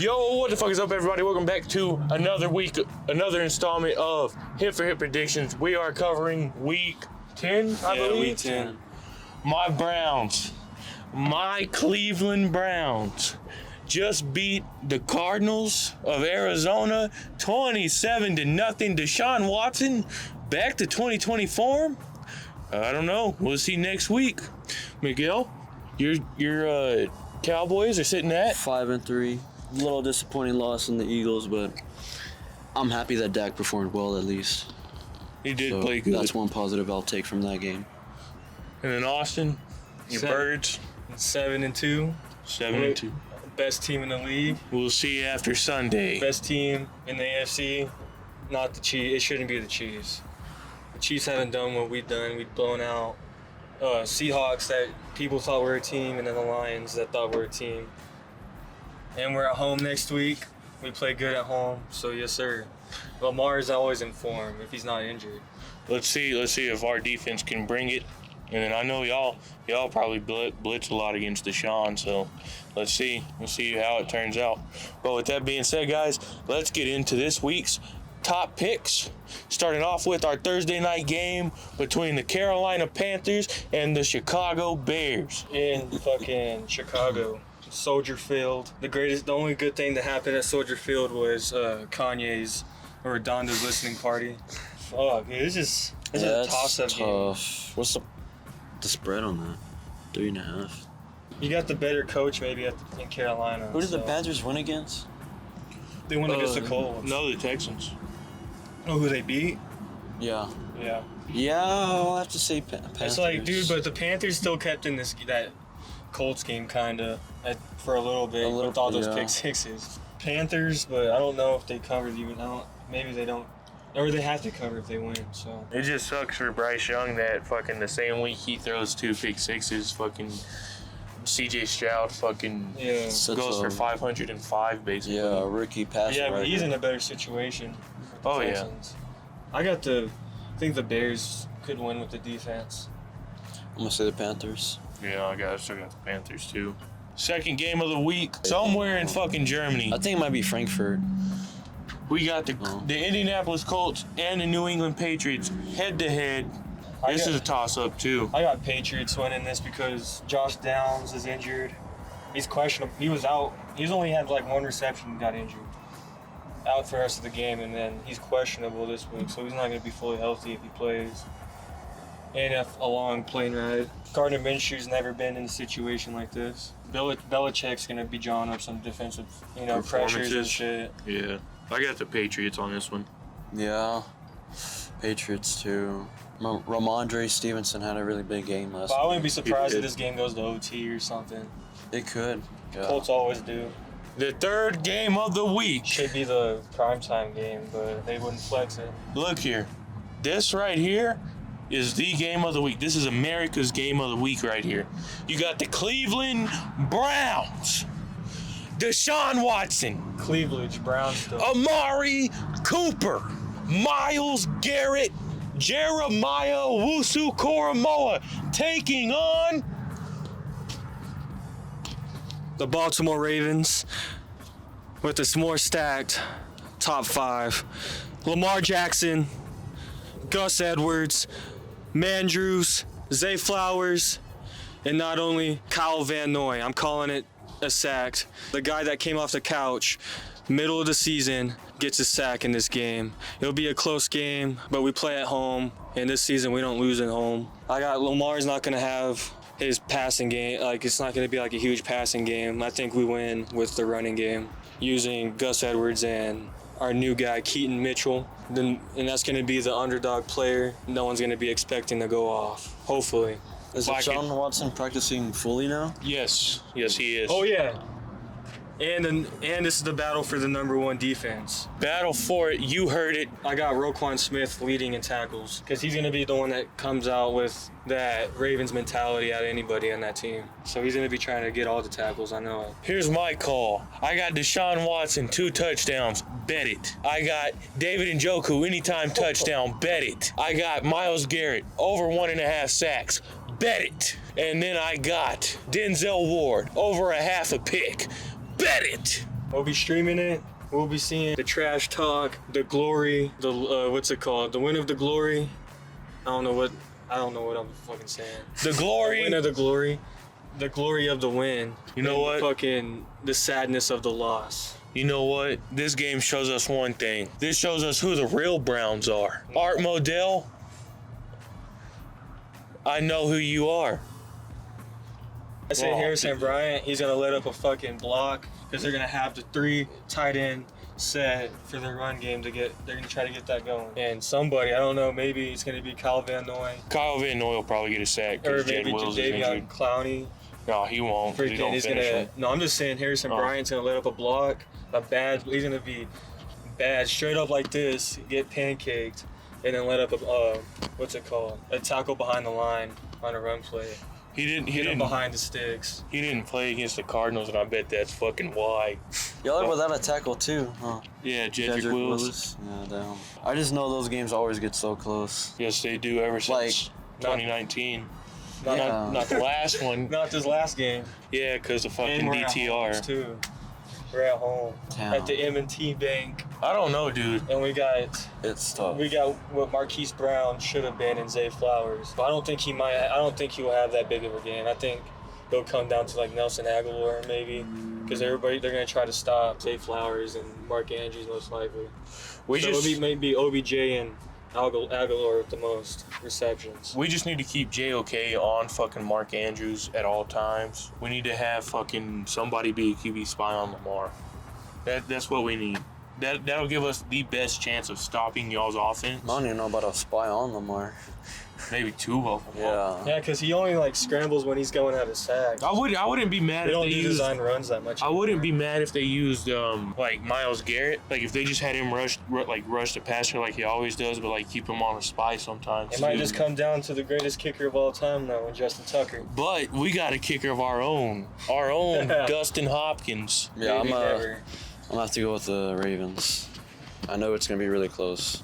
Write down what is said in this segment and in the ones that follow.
Yo, what the fuck is up, everybody? Welcome back to another week, another installment of H4H predictions. We are covering week 10, I believe. Week 10. My Browns, my Cleveland Browns, just beat the Cardinals of Arizona 27-0. Deshaun Watson back to 2020 form. I don't know. We'll see next week. Miguel, your Cowboys are sitting at 5-3. A little disappointing loss in the Eagles, but I'm happy that Dak performed well at least. He did play good. That's one positive I'll take from that game. And then Austin, your Birds, 7-2. 7-2. Best team in the league. We'll see you after Sunday. Best team in the AFC. Not the Chiefs. It shouldn't be the Chiefs. The Chiefs haven't done what we've done. We've blown out Seahawks that people thought were a team, and then the Lions that thought were a team. And we're at home next week. We play good at home, so yes, sir. Lamar is always in form if he's not injured. Let's see if our defense can bring it. And then I know y'all probably blitz a lot against Deshaun, so let's see how it turns out. But with that being said, guys, let's get into this week's top picks. Starting off with our Thursday night game between the Carolina Panthers and the Chicago Bears. In fucking Chicago, Soldier Field. The only good thing that happened at Soldier Field was Kanye's or Donda's listening party. Fuck, dude, this is a toss-up game. What's the spread on that? 3.5. You got the better coach maybe in Carolina. Who did the Panthers win against? They won against the Colts. No, the Texans. Oh, who they beat? Yeah. Yeah, I'll have to say Panthers. It's like, dude, but the Panthers still kept in that Colts game kinda for a little bit with all those pick sixes. Panthers, but I don't know if they covered even out. Maybe they don't. Or they have to cover if they win, so. It just sucks for Bryce Young that fucking the same week he throws 2 pick sixes, fucking CJ Stroud fucking goes for 505 basically. Yeah, a rookie pass. Yeah, but he's in a better situation. Oh, yeah. I think the Bears could win with the defense. I'm going to say the Panthers. Yeah, I still got the Panthers too. Second game of the week, somewhere in fucking Germany. I think it might be Frankfurt. We got the Indianapolis Colts and the New England Patriots head-to-head. This is a toss-up, too. I got Patriots winning this because Josh Downs is injured. He's questionable. He was out. He's only had like 1 reception and got injured. Out for the rest of the game, and then he's questionable this week, so he's not going to be fully healthy if he plays. And a long plane ride. Gardner Minshew's never been in a situation like this. Belichick's going to be drawing up some defensive, pressures and shit. Yeah. I got the Patriots on this one. Yeah, Patriots too. Ramondre Stevenson had a really big game last week. I week. wouldn't be surprised if this game goes to OT or something. It could. Yeah. Colts always do. The third game of the week. Should be the primetime game, but they wouldn't flex it. Look here. This right here is the game of the week. This is America's game of the week right here. You got the Cleveland Browns. Deshaun Watson. Cleveland Browns still. Amari Cooper. Myles Garrett. Jeremiah Owusu-Koramoah taking on the Baltimore Ravens with a more stacked top 5. Lamar Jackson, Gus Edwards, Mandrews, Zay Flowers, and not only Kyle Van Noy. I'm calling it a sack. The guy that came off the couch middle of the season gets a sack in this game. It'll be a close game, but we play at home, and this season we don't lose at home. Lamar's not going to have his passing game. It's not going to be like a huge passing game. I think we win with the running game using Gus Edwards and our new guy, Keaton Mitchell. And that's going to be the underdog player. No one's going to be expecting to go off, hopefully. Is Deshaun Watson practicing fully now? Yes, he is. Oh, yeah. And this is the battle for the number 1 defense. Battle for it. You heard it. I got Roquan Smith leading in tackles because he's going to be the one that comes out with that Ravens mentality out of anybody on that team. So he's going to be trying to get all the tackles. I know it. Here's my call. I got Deshaun Watson, 2 touchdowns. Bet it. I got David Njoku, anytime touchdown. Bet it. I got Myles Garrett, over 1.5 sacks. Bet it. And then I got Denzel Ward, over a half a pick. Bet it. We'll be streaming it. We'll be seeing the trash talk, the glory, the what's it called? The win of the glory. I don't know what I'm fucking saying. The glory. The win of the glory. The glory of the win. You know what? The sadness of the loss. You know what? This game shows us one thing. This shows us who the real Browns are. Art Modell, I know who you are. I said Wow. Harrison Bryant, he's going to let up a fucking block because they're going to have the 3 tight end set for their run game they're going to try to get that going. And somebody, I don't know, maybe it's going to be Kyle Van Noy. Kyle Van Noy will probably get a sack Or because Jed maybe Wills is Davion injured. Clowney. No, he won't. He don't He's finish gonna. him. No, I'm just saying Harrison Oh. Bryant's gonna let up a block, he's gonna be bad, straight up like this, get pancaked, and then let up a tackle behind the line on a run play. He Get him didn't behind the sticks. He didn't play against the Cardinals, and I bet that's fucking why. Y'all are without a tackle too, huh? Yeah, Jedrick Wills. Yeah, damn. I just know those games always get so close. Yes, they do ever since 2019. Not the last one. Not this last game. Yeah, because the fucking And we're at home, DTR. too. We're at home Damn. at the M&T Bank, I don't know, dude. and we got It's tough. what Marquise Brown should have been in Zay Flowers. But I don't think he will have that big of a game. I think it'll come down to like Nelson Aguilar maybe, because they're gonna try to stop Zay Flowers and Mark Andrews most likely. It'll be maybe OBJ and Aguilar with the most receptions. We just need to keep JOK on fucking Mark Andrews at all times. We need to have fucking somebody be a QB spy on Lamar. That's what we need. That'll give us the best chance of stopping y'all's offense. I don't even know about a spy on Lamar. Maybe 2 of them. Yeah. Because he only like scrambles when he's going out of sack. I wouldn't be mad They if don't they do used. design runs that much. I wouldn't be mad if they used like Myles Garrett. Like if they just had him rush the passer like he always does, but like keep him on a spy sometimes. It might just come down to the greatest kicker of all time now, and Justin Tucker. But we got a kicker of our own, Dustin Hopkins. Yeah, I'm Maybe never. gonna have to go with the Ravens. I know it's gonna be really close.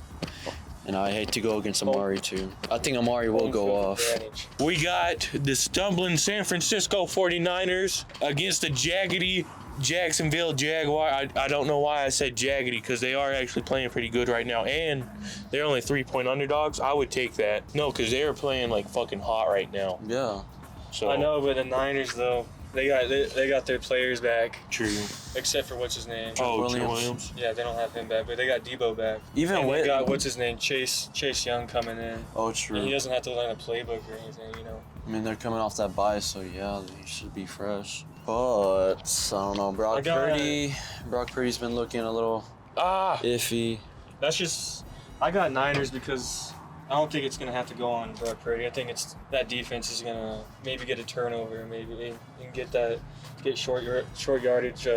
And I hate to go against Amari too. I think Amari will go off. Advantage. We got the stumbling San Francisco 49ers against the jaggedy Jacksonville Jaguar. I don't know why I said jaggedy, because they are actually playing pretty good right now, and they're only 3-point underdogs. I would take that. No, because they are playing like fucking hot right now. Yeah. So I know, but the Niners though, they got their players back, True. except for what's his name. Oh, Trent Williams. Williams. Yeah, they don't have him back, but they got Debo back. Even And they with got what's his name, Chase Young coming in. Oh, And he true. doesn't have to learn a playbook or anything, you know. I mean, they're coming off that bye, so yeah, they should be fresh. But I don't know, Brock Purdy's been looking a little iffy. That's just, I got Niners because I don't think it's gonna have to go on Brock Purdy. I think it's that defense is gonna maybe get a turnover, maybe and get short yardage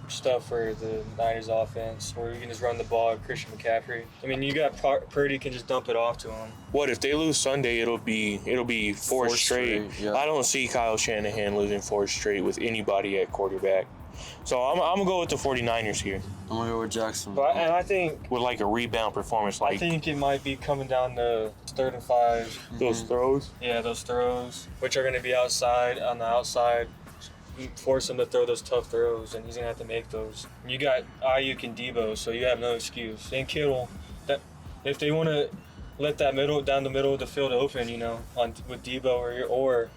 stuff for the Niners offense, or you can just run the ball at Christian McCaffrey. I mean, you got Purdy can just dump it off to him. What if they lose Sunday? It'll be 4 straight. Yeah. I don't see Kyle Shanahan losing 4 straight with anybody at quarterback. So I'm gonna go with the 49ers here I'm gonna go with Jackson. But I think with like a rebound performance, I like think it might be coming down to 3rd and 5. those throws. Yeah, those throws, which are going to be on the outside, force him to throw those tough throws, and he's going to have to make those. You got Ayuk and Debo, so you have no excuse. And Kittle, that if they want to let that down the middle of the field open, you know, with Debo or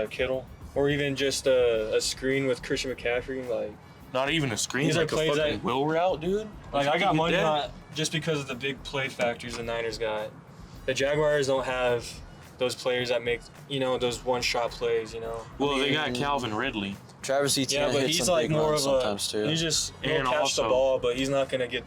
Kittle, or even just a screen with Christian McCaffrey, like. Not even a screen, These are like a plays fucking that- wheel route, dude. Like, I got money that. on just because of the big play factors the Niners got. The Jaguars don't have those players that make, you know, those one-shot plays, you know. Well, they got Calvin Ridley. Travis Yeah, Etienne but hits he's some like big more runs of sometimes too. he's just And he'll catch also- the ball, but he's not gonna get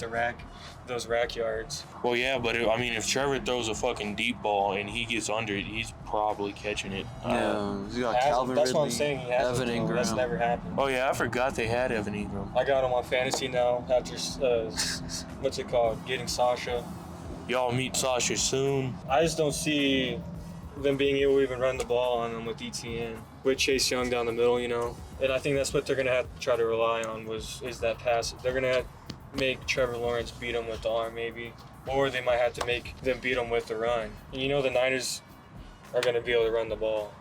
those rack yards. Well, yeah, but if Trevor throws a fucking deep ball and he gets under it, he's probably catching it. Yeah, he's got Hasn't- Calvin that's Ridley, what I'm saying. He hasn't, Evan though. Ingram. That's never happened. Oh yeah, I forgot they had Evan Ingram. I got him on fantasy now after what's it called? Getting Sasha. Y'all meet Sasha soon. I just don't see them being able to even run the ball on them with ETN, with Chase Young down the middle, you know. And I think that's what they're gonna have to try to rely on is that pass. They're gonna have to make Trevor Lawrence beat him with the arm maybe, or they might have to make them beat him with the run. And you know the Niners are gonna be able to run the ball,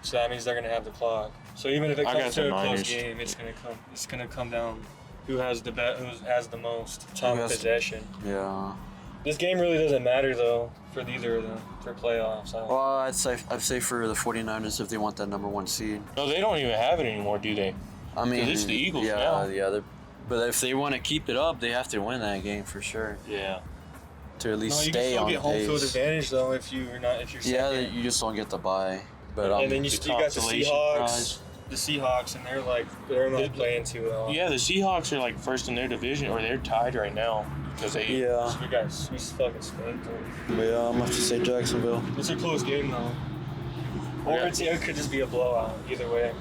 so that means they're gonna have the clock. So even if it I got comes the to a close Niners. game, it's gonna come down who has the most time Who of has- possession. Yeah. This game really doesn't matter though for either of them for playoffs. Well, I'd say for the 49ers if they want that number 1 seed. No, they don't even have it anymore, do they? I mean, it's the Eagles yeah, now. Yeah, but if they want to keep it up, they have to win that game for sure Yeah. to at least No, you can stay still on get home field pace. advantage though if you're Yeah, second. you just don't get the bye. But And then you got the consolation Seahawks. prize. The Seahawks, and they're not playing too well. Yeah, the Seahawks are like first in their division, or they're tied right now because they. yeah, We fucking spanked them. yeah, I'm gonna have to say Jacksonville. It's a close game though. Or Yeah. it could just be a blowout. Either way,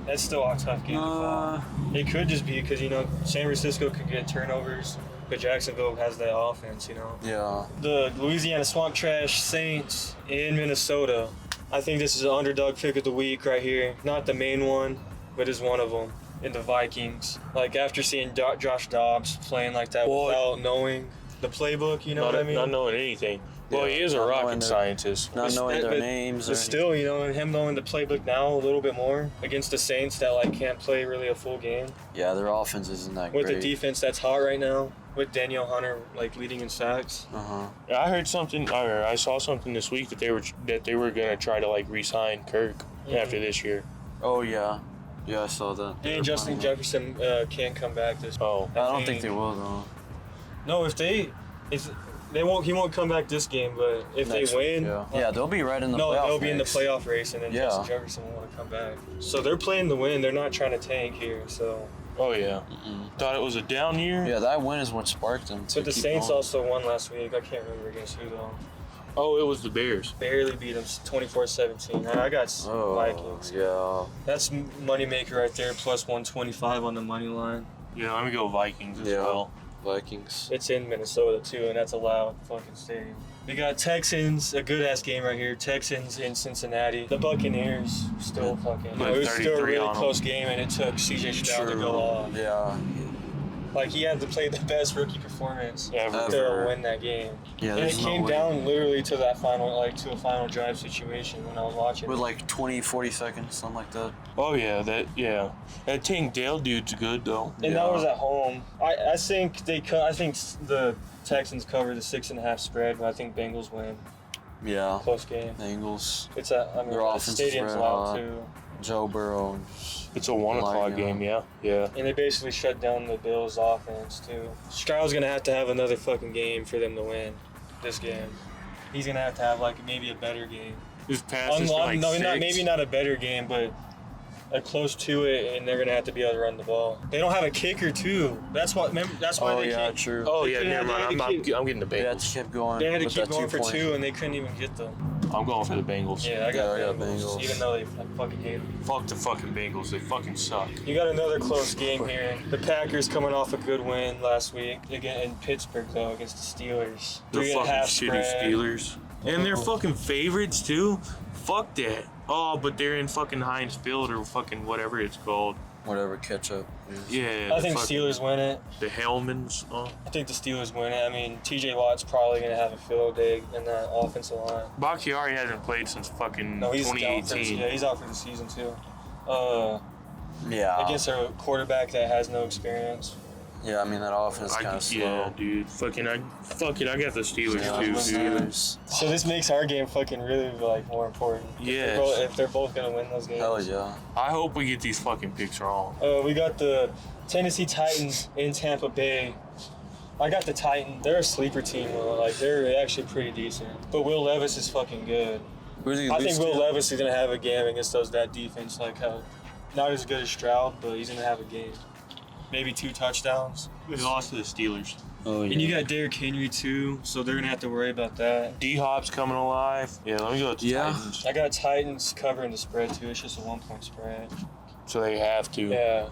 that's still a tough game. to call. It could just be because San Francisco could get turnovers, but Jacksonville has that offense. Yeah, The Louisiana Swamp Trash Saints in Minnesota. I think this is an underdog pick of the week right here. Not the main one, but is one of them. In the Vikings. Like after seeing Josh Dobbs playing like that Well, without knowing the playbook, you know what I mean? Not knowing anything. Well, Yeah, he is a not knowing rocket their- scientist. not knowing their names. But still, him knowing the playbook now a little bit more against the Saints that can't play really a full game. Yeah, their offense isn't that With great. the defense that's hot right now, with Danielle Hunter leading in sacks. I heard something, or I saw something this week that they were gonna try to re-sign Kirk after this year. Oh yeah, I saw that. And Justin Jefferson can't come back this. Oh, I don't think they will though. No, he won't come back this game, but if Next they win, week, yeah, they'll be right in the playoff they'll be in the race. playoff race, and then Yeah. Justin Jefferson will want to come back. So they're playing to win. They're not trying to tank here. So, oh yeah. Thought it was a down year. Yeah, that win is what sparked them to but the keep Saints going. also won last week. I can't remember against who though. Oh, it was the Bears. Barely beat them 24-17. I got Oh, Vikings. yeah. That's moneymaker right there, plus 125 on the money line. Yeah, let me go Vikings as Yeah. well. Vikings. It's in Minnesota too, and that's a loud fucking stadium. We got Texans, a good ass game right here. Texans in Cincinnati. The Buccaneers still fucking. Put It was still a 33 really on 'em. close game, and it took CJ Stroud to go off. Yeah. Like he had to play the best rookie performance Ever. to win that game. Yeah, And it there's no came way. down literally to that final, to a final drive situation when I was watching. With 20, 40 seconds, something like that. Oh yeah, that Tank Dale dude's good though. And Yeah. that was at home. I think I think the Texans cover the 6.5 spread, but I think Bengals win. Yeah. Close game. Bengals. Their Their the offense is stadium's red loud hot. too. Joe Burrow. It's a 1 o'clock Like, game. Yeah. And they basically shut down the Bills' offense too. Stroud's gonna have to have another fucking game for them to win this game. He's gonna have to have maybe a better game. His passes for No, six. maybe not a better game, but close to it, and they're gonna have to be able to run the ball. They don't have a kicker too. That's why Oh, they yeah, can't. true. Oh They yeah, couldn't never have- mind. they had to I'm getting the They had to Bengals. keep going. They had to with keep that going for 2 point. 2, and they couldn't even get them. I'm going for the Bengals. Yeah, I got Bengals, Bengals. even though I fucking hate them. Fuck the fucking Bengals. They fucking suck. You got another close game here. The Packers coming off a good win last week again in Pittsburgh though against the Steelers. The 3.5 fucking shitty spread. Steelers. And they're fucking favorites too. Fuck that. Oh, but they're in fucking Heinz Field or fucking whatever it's called. Whatever ketchup is. Yeah. I the think fucking- Steelers win it. The Hellmans. Oh. I think the Steelers win it. I mean, TJ Watt's probably gonna have a field day in that offensive line. Bakhtiari hasn't played since fucking No, he's out for 2018. he's out for the season too. Yeah. Against a quarterback that has no experience. Yeah, I mean, that offense kind of slow. Yeah, dude. I got the Steelers Yeah, too, dude. Steelers. So this makes our game fucking really more important. Yes. If they're both gonna win those games. Hell yeah. I hope we get these fucking picks wrong. We got the Tennessee Titans in Tampa Bay. I got the Titans. They're a sleeper team. They're actually pretty decent. But Will Levis is fucking good. Who did he I lose think Will to? Levis is gonna have a game against that defense. Not as good as Stroud, but he's gonna have a game. Maybe 2 touchdowns. We lost to the Steelers. Oh, yeah. And you got Derrick Henry too, so they're gonna have to worry about that. D-Hop's coming alive. Yeah, let me go with the Yeah. Titans. I got Titans covering the spread too. It's just a 1-point spread. So they have to. Yeah.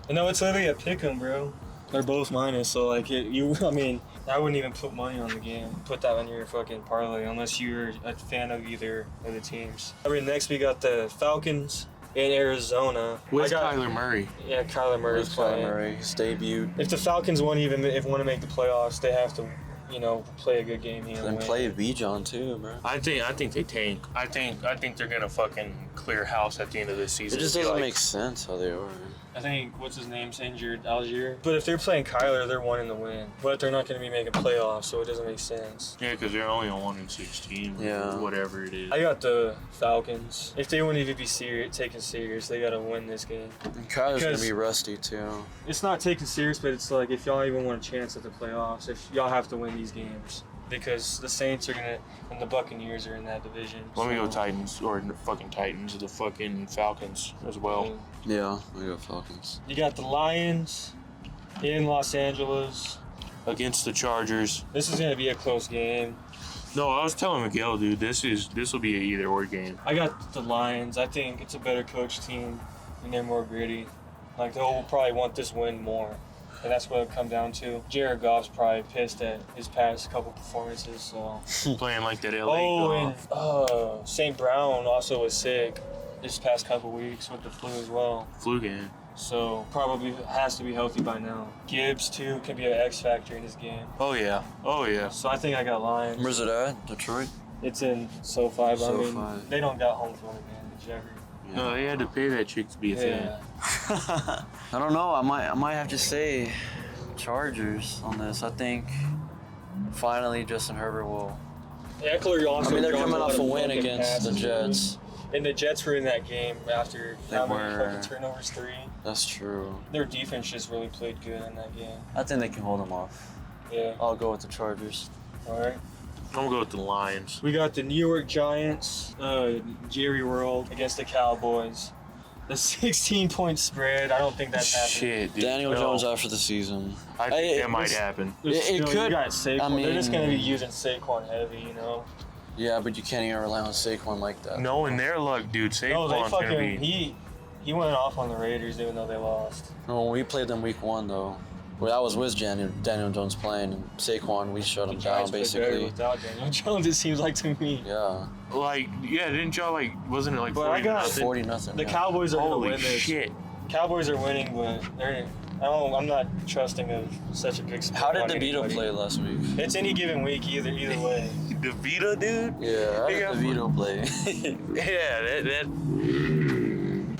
And no, it's literally a pick 'em, bro. They're both minus, so I wouldn't even put money on the game. Put that on your fucking parlay unless you're a fan of either of the teams. Next we got the Falcons in Arizona. With Kyler Murray. Yeah, Kyler Murray's Kyler playing. Murray, his debut. If the Falcons want to make the playoffs, they have to, play a good game here. And play Bijan too, bro. I think they tank. I think they're gonna fucking clear house at the end of this season. It just doesn't make sense how they are. I think what's his name's injured, Algier. But if they're playing Kyler, they're wanting to win. But they're not going to be making playoffs, so it doesn't make sense. Yeah, because they're only on 1-16. Yeah. Or whatever it is. I got the Falcons. If they want to be taken serious, they got to win this game. And Kyler's going to be rusty, too. It's not taken serious, but it's like if y'all even want a chance at the playoffs, if y'all have to win these games. Because the Saints are gonna, and the Buccaneers are in that division. Let me go Titans, or the fucking Titans, the fucking Falcons as well. Yeah, we got Falcons. You got the Lions in Los Angeles. Against the Chargers. This is gonna be a close game. No, I was telling Miguel, dude, this will be an either-or game. I got the Lions. I think it's a better coach team, and they're more gritty. Like, they'll probably want this win more. And that's what it'll come down to. Jared Goff's probably pissed at his past couple performances, so. Playing like that LA Goff. And St. Brown also was sick this past couple weeks with the flu as well. Flu game. So probably has to be healthy by now. Gibbs, too, can be an X factor in this game. Oh, yeah. Oh, yeah. So I think I got Lions. Where's it at? Detroit? It's in SoFi, but I SoFi. mean, they don't got home field advantage ever. Yeah. No, they had to pay that chick to be a fan. Yeah. I don't know. I might have to say Chargers on this. I think finally Justin Herbert will. Eckler also. I mean, they're draws coming a lot off a of win fucking against the passes, Jets. dude. And the Jets were in that game after They how many were. fucking turnovers? 3. That's true. Their defense just really played good in that game. I think they can hold them off. Yeah. I'll go with the Chargers. All right. I'm going to go with the Lions. We got the New York Giants, Jerry World against the Cowboys. The 16-point spread. I don't think that's happening. Shit, dude. Daniel No. Jones out for the season. I think Hey, that might it's- happen. It could. You got Saquon. I They're just going to be mean- using Saquon heavy, you know. Yeah, but you can't even rely on Saquon like that. Knowing their luck, dude, No, they Saquon's going to fucking be... he went off on the Raiders even though they lost. No, we played them week 1 though. Well, that was with Daniel Jones playing, and Saquon, we shut him down Giants played better basically. without Daniel Jones, it seems like to me. Yeah, Like, yeah, didn't y'all, like, wasn't it like But I 40 got 40-0. The yeah. Cowboys are going to Holy win this. shit. Cowboys are winning, but I'm not trusting of such a big spread. How did on DeVito anybody. play last week? It's any given week, either way. DeVito, dude? Yeah, how He did got- DeVito play? Yeah, that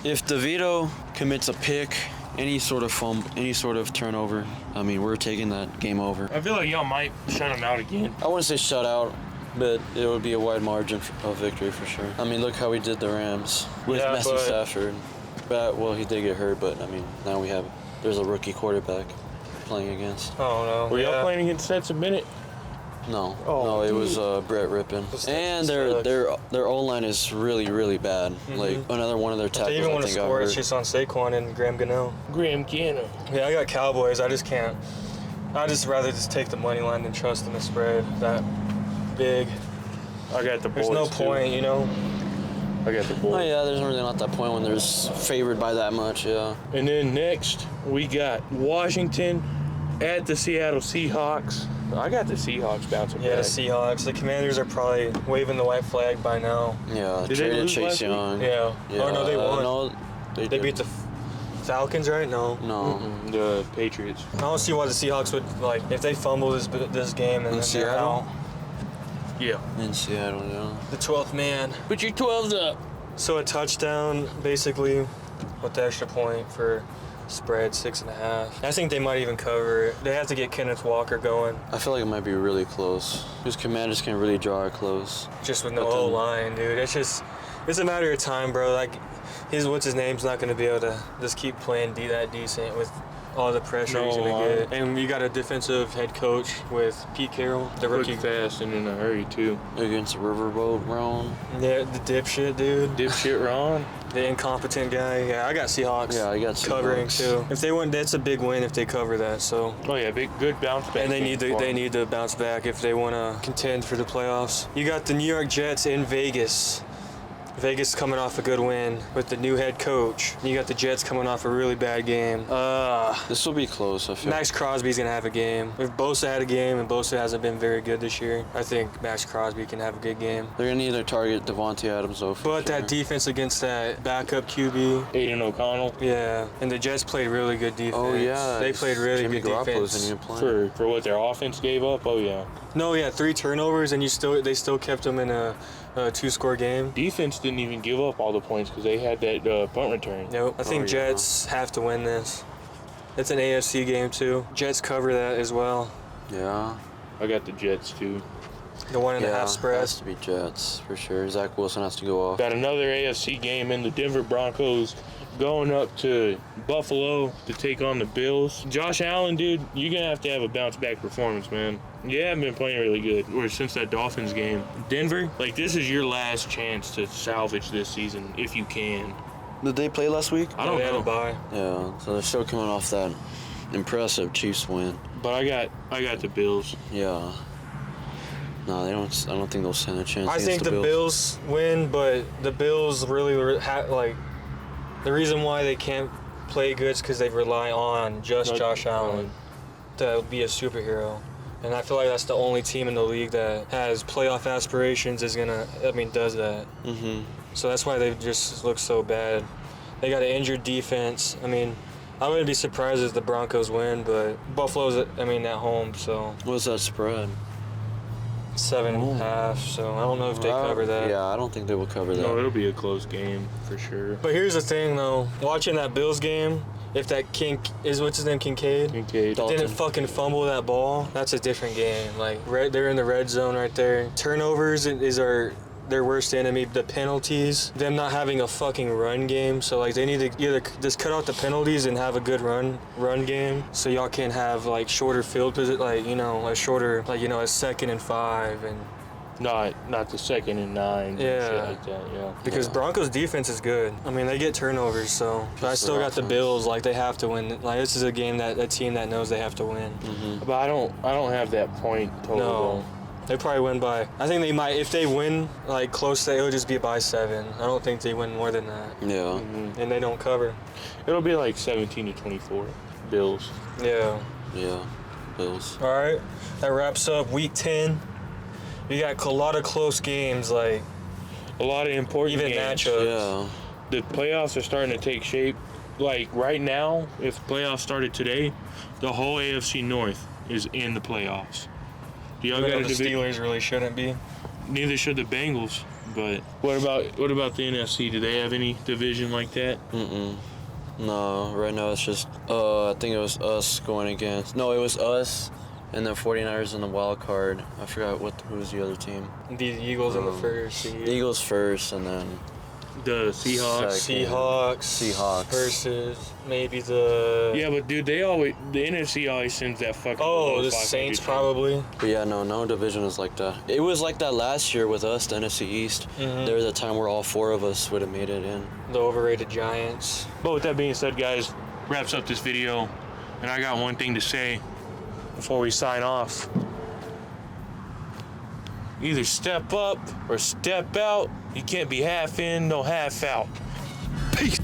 If DeVito commits a pick, any sort of fumble, any sort of turnover, I mean, we're taking that game over. I feel like y'all might shut him out again. I wouldn't say shutout, but it would be a wide margin of victory for sure. I mean, look how we did the Rams with Yeah, Matthew but- Stafford. But, well, he did get hurt, but I mean, now there's a rookie quarterback playing against. Oh no. Were y'all playing against Stetson Bennett? No, Oh, no, it dude. was Brett Rippon, That's and sucks. their O-line is really, really bad. Like another one of their If tackles, they even I want to think got score, it's hurt. just on Saquon and Graham Gano. Graham Cannon. Yeah, I got Cowboys. I just can't. I just rather just take the money line than trust in the spread that big. I got the boys. There's no too. point, you know. I got the Oh boys. yeah, there's really not that point when there's favored by that much. Yeah. And then next, we got Washington at the Seattle Seahawks. I got the Seahawks bouncing Yeah, the back. Seahawks. The Commanders are probably waving the white flag by now. Yeah, Did they traded lose Chase last week? Young. Yeah. Oh no, they won. No, They did. beat the Falcons, right? No. No. The Patriots. I don't see why the Seahawks would like if they fumble this game and then they're Seattle? out. Yeah. In Seattle, yeah. The 12th man. Put your 12s up. So a touchdown, basically, with the extra point for spread 6.5. I think they might even cover it. They have to get Kenneth Walker going, I feel like it might be really close. Because Commanders can really draw it close. just with no But then- O-line, dude. It's a matter of time, bro. Like, what's his name's not gonna be able to just keep playing that decent with all the pressure he's No gonna line. get. And you got a defensive head coach with Pete Carroll, the Quick, rookie. fast, and in a hurry, too. Against Riverboat Brown. Yeah, the dipshit, dude. Dipshit Ron. The incompetent guy. Yeah, I got Seahawks. Yeah, I got Seahawks. covering too. If they win, that's a big win if they cover that. So. Oh, yeah, good bounce back. And they game for they 'em. need to bounce back if they want to contend for the playoffs. You got the New York Jets in Vegas. Vegas coming off a good win with the new head coach. You got the Jets coming off a really bad game. This will be close, I feel. Max Crosby's gonna have a game. If Bosa had a game and Bosa hasn't been very good this year, I think Max Crosby can have a good game. They're going to either target Devontae Adams, though. for But sure. that defense against that backup QB, Aiden O'Connell yeah, and the Jets played really good defense. Oh, yeah. They played really Jimmy good Garoppolo's defense. in playing. for what their offense gave up. Oh, yeah. No, yeah, 3 turnovers, and they still kept them in a 2-score game. Defense didn't even give up all the points because they had that punt return. Nope. I think Jets have to win this. It's an AFC game too. Jets cover that as well. Yeah. I got the Jets too. The 1.5 spread. Has to be Jets for sure. Zach Wilson has to go off. Got another AFC game in the Denver Broncos going up to Buffalo to take on the Bills. Josh Allen, dude, you're going to have a bounce-back performance, man. You haven't been playing really good, or since that Dolphins game. Denver, like, this is your last chance to salvage this season, if you can. Did they play last week? I don't They had know. a bye. Yeah, so they're still coming off that impressive Chiefs win. But I got the Bills. Yeah. No, they don't. I don't think they'll stand a chance. I against think the Bills win, but the Bills really like the reason why they can't play good is because they rely on just Josh Allen to be a superhero. And I feel like that's the only team in the league that has playoff aspirations does that. Mm-hmm. So that's why they just look so bad. They got an injured defense. I mean, I wouldn't be surprised if the Broncos win, but Buffalo's, at home, so What's that spread? 7.5. So I don't know if they cover that. Yeah, I don't think they will cover that. No, it'll be a close game for sure. But here's the thing, though. Watching that Bills game, if that what's his name, Kincaid? Kincaid. Didn't fucking fumble that ball, that's a different game. Like, they're in the red zone right there. Turnovers is their worst enemy. The penalties, them not having a fucking run game. So, like, they need to either just cut out the penalties and have a good run game, so y'all can have, like, shorter field position, like, a shorter, like, a 2nd and 5 and. Not the 2nd and 9. Yeah. And shit like that, yeah. Because Broncos defense is good. I mean, they get turnovers, so. But I still got the Bills. Like, they have to win. Like, this is a game a team that knows they have to win. Mm-hmm. But I don't have that point total. No. They probably win by. I think they might. If they win like close, it'll just be by 7. I don't think they win more than that. Yeah. Mm-hmm. And they don't cover. It'll be like 17-24. Bills. Yeah. Yeah. Bills. All right. That wraps up Week 10. We got a lot of close games, like A lot of important even games. matchups. Yeah. The playoffs are starting to take shape. Like right now, if playoffs started today, the whole AFC North is in the playoffs. Do y'all got Even a though the division? Steelers really shouldn't be. Neither should the Bengals. But what about the NFC? Do they have any division like that? Mm-mm. No, right now it's just, I think it was us going against, no, it was us and the 49ers in the wild card. I forgot who was the other team. The Eagles in the first seed. Eagles first and then The Seahawks. Second. Seahawks versus maybe the. Yeah, but dude, the NFC always sends that fucking. Oh, below the 500 Saints team. probably. But yeah, no division is like that. It was like that last year with us, the NFC East. Mhm. There was a time where all 4 of us would have made it in. The overrated Giants. But with that being said, guys, wraps up this video, and I got one thing to say before we sign off. Either step up or step out. You can't be half in, no half out. Peace.